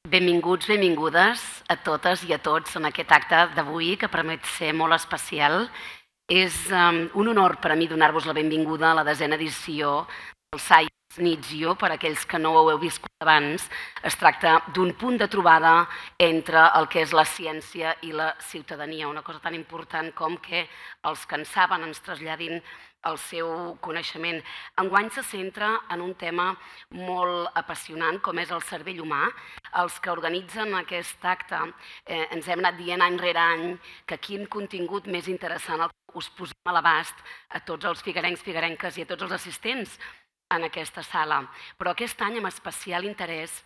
Benvinguts, benvingudes a totes i a tots en aquest acte d'avui, que promet ser molt especial. És un honor per a mi donar-vos la benvinguda a la 10a edició del Science Nizio. Per a aquells que no ho heu viscut abans, es tracta d'un punt de trobada entre el que és la ciència i la ciutadania, una cosa tan important com que els que en saben ens traslladin el seu coneixement. Enguany se centra en un tema molt apassionant, com és el cervell humà. Els que organitzen aquest acte ens hem anat dient any rere any que quin contingut més interessant el que us posem a l'abast a tots els figuerencs, figuerenques i a tots els assistents en aquesta sala. Però aquest any, amb especial interès,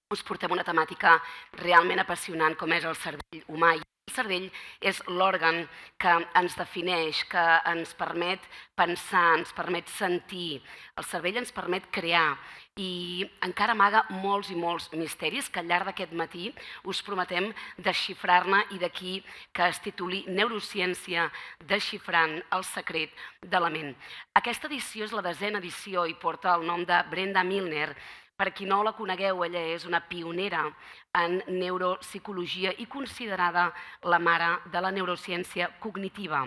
us portem una temàtica realment apassionant com és el cervell humà. El cervell és l'òrgan que ens defineix, que ens permet pensar, ens permet sentir. El cervell ens permet crear i encara amaga molts i molts misteris que al llarg d'aquest matí us prometem desxifrar-ne, i d'aquí que es tituli Neurociència desxifrant el secret de la ment. Aquesta edició és la 10a edició i porta el nom de Brenda Milner. Per qui no la conegueu, ella és una pionera en neuropsicologia i considerada la mare de la neurociència cognitiva.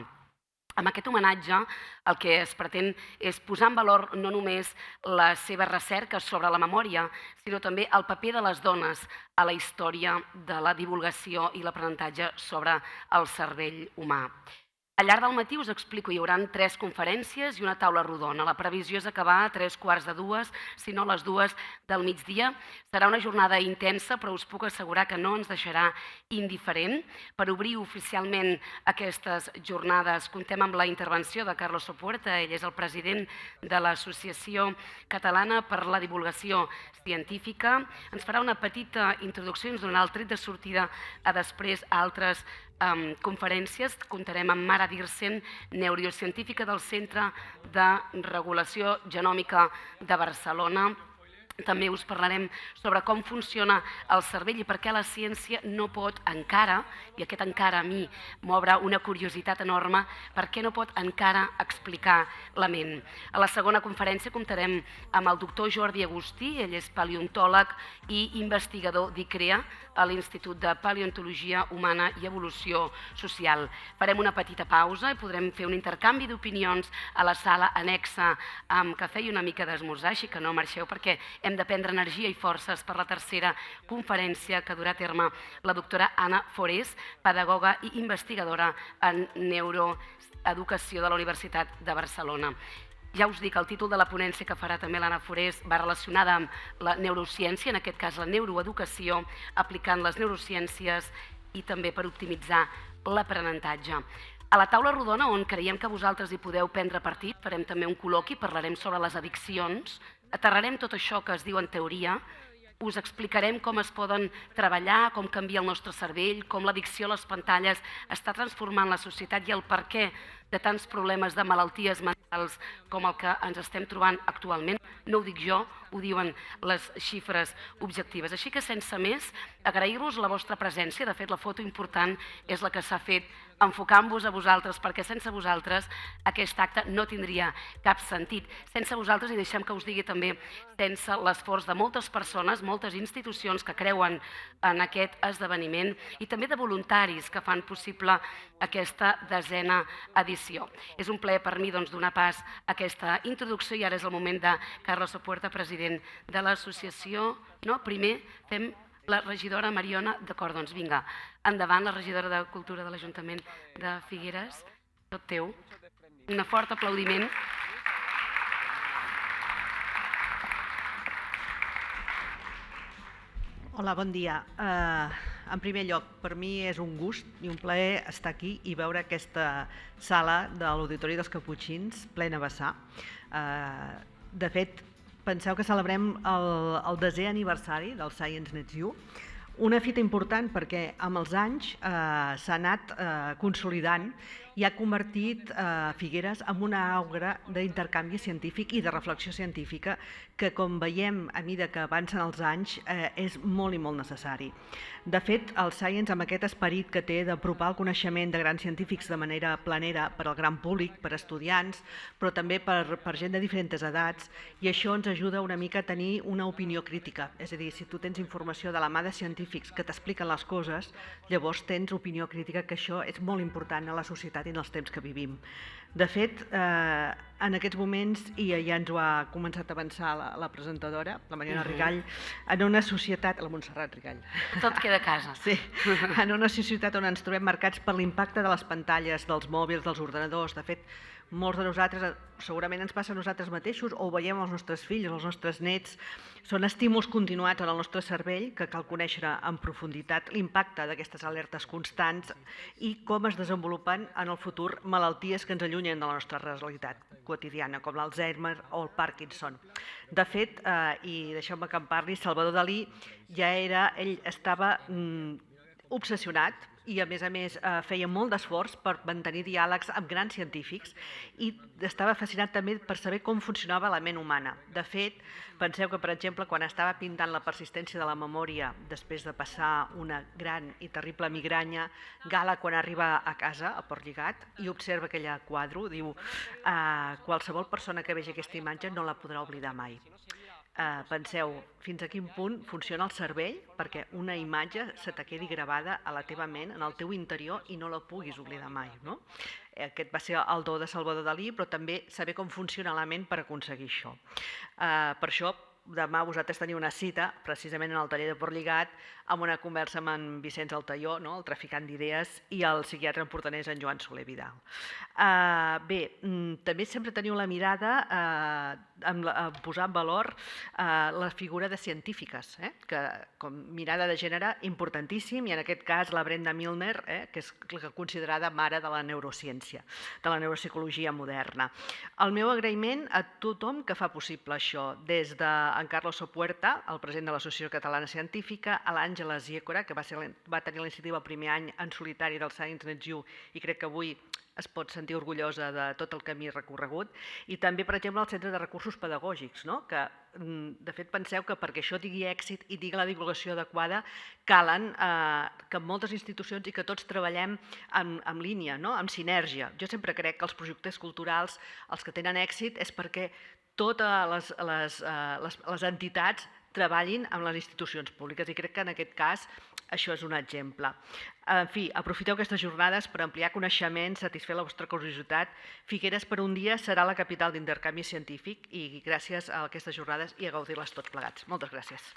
Amb aquest homenatge el que es pretén és posar en valor no només la seva recerca sobre la memòria, sinó també el paper de les dones a la història de la divulgació i l'aprenentatge sobre el cervell humà. Al llarg del matí us explico, hi haurà 3 conferències i una taula rodona. La previsió és acabar a 3:15, si no a les 2 del migdia. Serà una jornada intensa, però us puc assegurar que no ens deixarà indiferent. Per obrir oficialment aquestes jornades contem amb la intervenció de Carlos Sopuerta. Ell és el president de l'Associació Catalana per la Divulgació Científica. Ens farà una petita introducció i ens donarà el tret de sortida a després altres conferències. Comptarem amb Mara Dirsen, neurocientífica del Centre de Regulació Genòmica de Barcelona. També us parlarem sobre com funciona el cervell i per què la ciència no pot encara, i aquest encara a mi m'obre una curiositat enorme, per què no pot encara explicar la ment. A la segona conferència comptarem amb el doctor Jordi Agustí. Ell és paleontòleg i investigador d'ICREA, a l'Institut de Paleontologia Humana i Evolució Social. Farem una petita pausa i podrem fer un intercanvi d'opinions a la sala anexa amb cafè i una mica d'esmorzar, així que no marxeu perquè hem de prendre energia i forces per la tercera conferència que durà a terme la doctora Anna Forés, pedagoga i investigadora en neuroeducació de la Universitat de Barcelona. Ja us dic, el títol de la ponència que farà també l'Anna Forés va relacionada amb la neurociència, en aquest cas la neuroeducació, aplicant les neurociències i també per optimitzar l'aprenentatge. A la taula rodona, on creiem que vosaltres hi podeu prendre partit, farem també un col·loqui, parlarem sobre les addiccions, aterrarem tot això que es diu en teoria, us explicarem com es poden treballar, com canvia el nostre cervell, com l'addicció a les pantalles està transformant la societat i el perquè de tants problemes de malalties mentals com el que ens estem trobant actualment. No ho dic jo, ho diuen les xifres objectives. Així que, sense més, agrair-vos la vostra presència. De fet, la foto important és la que s'ha fet enfocant-vos a vosaltres, perquè sense vosaltres aquest acte no tindria cap sentit. Sense vosaltres, i deixem que us digui també, sense l'esforç de moltes persones, moltes institucions que creuen en aquest esdeveniment i també de voluntaris que fan possible aquesta 10a edició. És un plaer per mi donar pas a aquesta introducció i ara és el moment de Carlos Sopuerta, president de l'associació. No, primer fem la regidora Mariona. D'acord, doncs vinga, endavant, la regidora de Cultura de l'Ajuntament de Figueres. Tot teu. Un fort aplaudiment. Hola, bon dia. En primer lloc, per mi és un gust i un plaer estar aquí i veure aquesta sala de l'Auditori dels Caputxins plena a vessar. De fet, penseu que celebrem el 10è aniversari del Science Nizio, una fita important perquè amb els anys s'ha anat consolidant i ha convertit Figueres en una aura d'intercanvi científic i de reflexió científica que, com veiem a mesura que avancen els anys, és molt i molt necessari. De fet, el Science, amb aquest esperit que té d'apropar el coneixement de grans científics de manera planera per al gran públic, per estudiants, però també per gent de diferents edats, i això ens ajuda una mica a tenir una opinió crítica. És a dir, si tu tens informació de la mà de científics que t'expliquen les coses, llavors tens opinió crítica, que això és molt important a la societat i en els temps que vivim. De fet, en aquests moments, i ja ens ho ha començat a avançar la presentadora, la Mariona Rigall, en una societat, la Montserrat Rigall. Tot queda a casa. Sí, en una societat on ens trobem marcats per l'impacte de les pantalles, dels mòbils, dels ordenadors. De fet, molts de nosaltres, segurament ens passa a nosaltres mateixos, o ho veiem als nostres fills, als nostres nets, són estímuls continuats en el nostre cervell que cal conèixer en profunditat l'impacte d'aquestes alertes constants i com es desenvolupen en el futur malalties que ens allunyen de la nostra realitat quotidiana, com l'Alzheimer o el Parkinson. De fet, i deixeu-me que en parli, Salvador Dalí ell estava obsessionat i a més feia molt d'esforç per mantenir diàlegs amb grans científics i estava fascinat també per saber com funcionava la ment humana. De fet, penseu que, per exemple, quan estava pintant la persistència de la memòria després de passar una gran i terrible migranya, Gala, quan arriba a casa, a Portlligat, i observa aquell quadre, diu qualsevol persona que vegi aquesta imatge no la podrà oblidar mai. Penseu fins a quin punt funciona el cervell perquè una imatge se te quedi gravada a la teva ment, en el teu interior, i no la puguis oblidar mai. No? Aquest va ser el do de Salvador Dalí, però també saber com funciona la ment per aconseguir això. Per això, demà vosaltres teniu una cita, precisament en el taller de Portlligat, amb una conversa amb en Vicenç Altaió, el traficant d'idees, i el psiquiatre empordanès, en Joan Soler Vidal. Bé, també sempre teniu la mirada a posar en valor la figura de científiques, que com mirada de gènere importantíssim, i en aquest cas la Brenda Milner, que és considerada mare de la neurociència, de la neuropsicologia moderna. El meu agraïment a tothom que fa possible això, des d'en Carlos Sopuerta, el president de l'Associació Catalana Científica, a l'Àngela Ziekora, que va tenir la iniciativa el primer any en solitari del Science Needs You, i crec que avui es pot sentir orgullosa de tot el camí recorregut, i també, per exemple, el Centre de Recursos Pedagògics, que, de fet, penseu que perquè això tingui èxit i tingui la divulgació adequada, calen que moltes institucions i que tots treballem en línia, en sinergia. Jo sempre crec que els projectes culturals, els que tenen èxit, és perquè totes les entitats treballin amb les institucions públiques, i crec que en aquest cas això és un exemple. En fi, aprofiteu aquestes jornades per ampliar coneixements, satisfer la vostra curiositat. Figueres per un dia serà la capital d'intercanvi científic, i gràcies a aquestes jornades i a gaudir-les tots plegats. Moltes gràcies.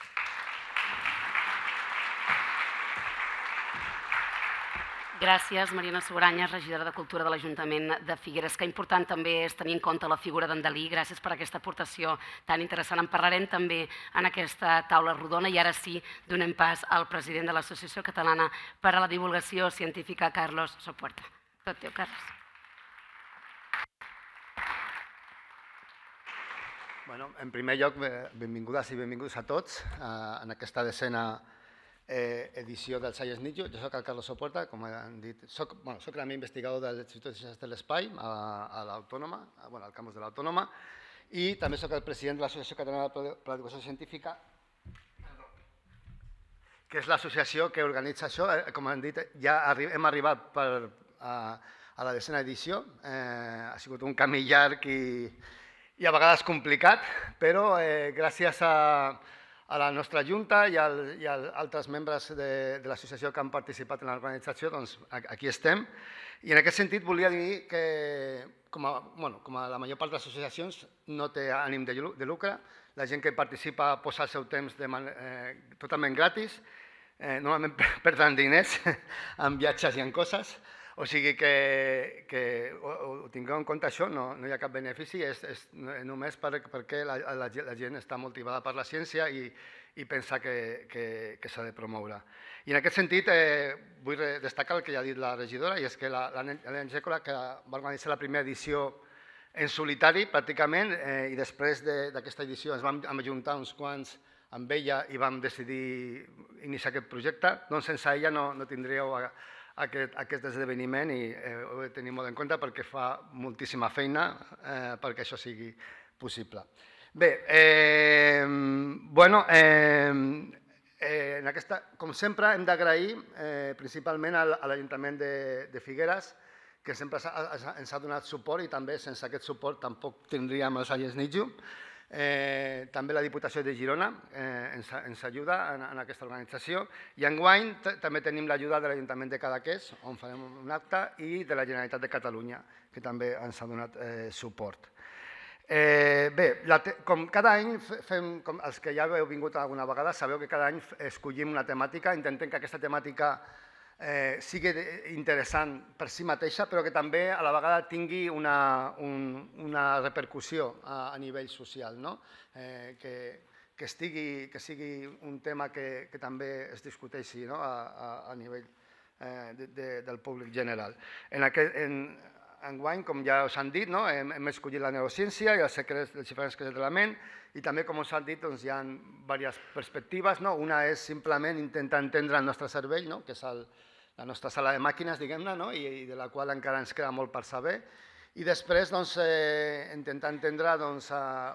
Gràcies, Mariona Sobranyes, regidora de Cultura de l'Ajuntament de Figueres. Que important també és tenir en compte la figura d'en Dalí. Gràcies per aquesta aportació tan interessant. En parlarem també en aquesta taula rodona, i ara sí donem pas al president de l'Associació Catalana per a la Divulgació Científica, Carlos Sopuerta. Tot teu, Carlos. En primer lloc, benvingudes i benvinguts a tots en aquesta desena edició del Science Needs You. Jo soc el Carlos Sopuerta, com han dit, soc també investigador de l'Institut de Ciències de l'Espai a l'Autònoma, al campus de l'Autònoma, i també soc el president de l'Associació Catalana per a la Divulgació Científica, que és l'associació que organitza això. Com han dit, ja hem arribat a la desena edició. Ha sigut un camí llarg i a vegades complicat, però gràcies a la nostra Junta i a altres membres de l'associació que han participat en l'organització, doncs aquí estem. I en aquest sentit volia dir que, com a la major part de les associacions, no té ànim de lucre. La gent que participa posa el seu temps totalment gratis, normalment perdent diners en viatges i en coses. O sigui que ho tingueu en compte, això, no hi ha cap benefici, és només perquè la gent està motivada per la ciència i pensa que s'ha de promoure. I en aquest sentit vull destacar el que ja ha dit la regidora, i és que l'Helena Ziekora, que va organitzar la primera edició en solitari pràcticament, i després d'aquesta edició ens vam ajuntar uns quants amb ella i vam decidir iniciar aquest projecte, doncs sense ella no tindríeu aquest esdeveniment i ho he de tenir molt en compte perquè fa moltíssima feina perquè això sigui possible. Bé, com sempre hem d'agrair principalment a l'Ajuntament de Figueres, que sempre ens ha donat suport i també sense aquest suport tampoc tindríem els Salles Nitjo. També la Diputació de Girona ens ajuda en aquesta organització i enguany també tenim l'ajuda de l'Ajuntament de Cadaqués, on farem un acte, i de la Generalitat de Catalunya, que també ens ha donat suport. Bé, com cada any fem, els que ja heu vingut alguna vegada, sabeu que cada any escollim una temàtica, intentem que aquesta temàtica sigui interessant per si mateixa, però que també a la vegada tingui una repercussió a nivell social, que sigui un tema que també es discuteixi a nivell del públic general. Enguany, com ja us han dit, hem escollit la neurociència i els diferents secrets de la ment i també, com us han dit, hi ha diverses perspectives. Una és simplement intentar entendre el nostre cervell, que és la nostra sala de màquines, diguem-ne, i de la qual encara ens queda molt per saber. I després intentar entendre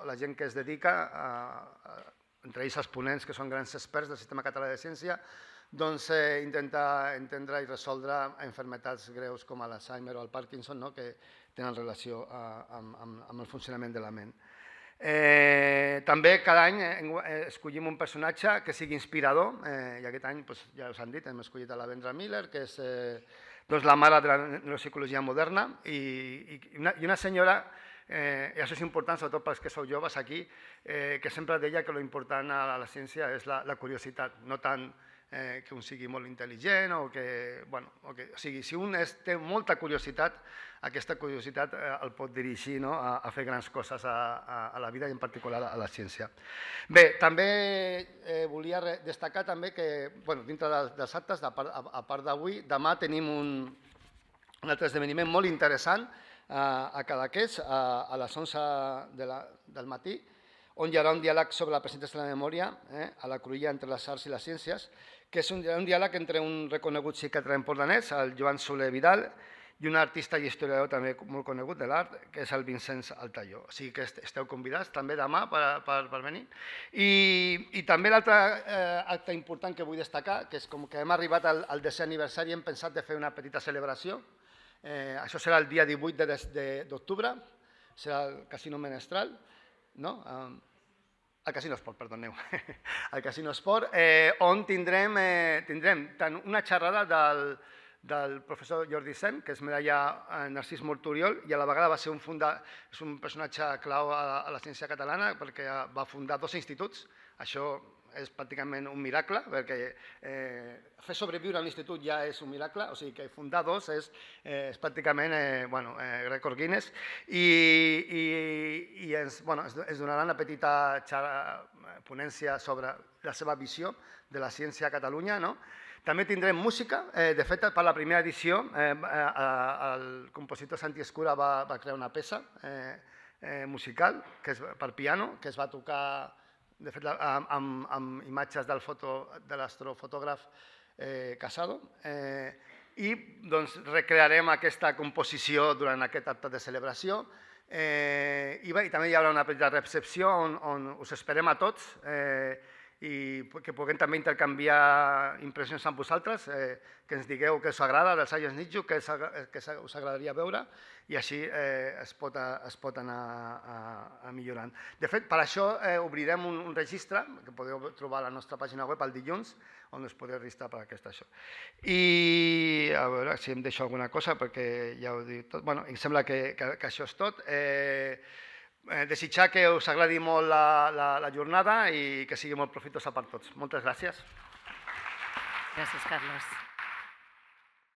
la gent que es dedica, entre ells els ponents, que són grans experts del Sistema Català de Ciència, intentar entendre i resoldre malalties greus com l'Alzheimer o el Parkinson, que tenen relació amb el funcionament de la ment. També cada any escollim un personatge que sigui inspirador i aquest any, ja us han dit, hem escollit a la Vendra Miller, que és la mare de la neuropsicologia moderna i una senyora, i això és important sobretot pels que sou joves aquí, que sempre deia que l'important a la ciència és la curiositat, no tant que un sigui molt intel·ligent o que... O sigui, si un té molta curiositat, aquesta curiositat el pot dirigir a fer grans coses a la vida i en particular a la ciència. Bé, també volia destacar també que dintre dels actes, a part d'avui, demà tenim un altre esdeveniment molt interessant a Cadaqués a les 11 del matí, on hi haurà un diàleg sobre la presentació de la memòria a la cruïlla entre les arts i les ciències, que és un diàleg entre un reconegut psiquiatre empordanès, el Joan Soler Vidal, i un artista i historiador també molt conegut de l'art, que és el Vicenç Altaió. O sigui que esteu convidats també demà per venir. I també l'altre acte important que vull destacar, que és com que hem arribat al 10è aniversari, hem pensat de fer una petita celebració. Això serà el dia 18 d'octubre, serà el Casino Menestral, no? Al Casino Esport, perdoneu, al Casino Esport, on tindrem tant una xerrada del professor Jordi Sem, que és medalla Narcís Mortoriol, i a la vegada és un personatge clau a la ciència catalana perquè va fundar 2 instituts. Això és pràcticament un miracle, perquè fer sobreviure a un institut ja és un miracle, o sigui que fundar 2 és pràcticament rècord Guinness, i ens donarà una petita ponència sobre la seva visió de la ciència a Catalunya. També tindrem música. De fet, per la primera edició, el compositor Santi Escura va crear una peça musical per piano, que es va tocar de fet, amb imatges de l'astrofotògraf Casado, i recrearem aquesta composició durant aquest acte de celebració. I també hi haurà una petita recepció on us esperem a tots i que puguem també intercanviar impressions amb vosaltres, que ens digueu què us agrada dels Salles Nitjo, què us agradaria veure, i així es pot anar millorant. De fet, per això obrirem un registre, que podeu trobar a la nostra pàgina web el dilluns, on us podeu registrar per aquest això. I a veure si em deixo alguna cosa, perquè ja ho he dit tot. Em sembla que això és tot. Desitjar que us agradi molt la jornada i que sigui molt profitosa per tots. Moltes gràcies. Gràcies, Carles.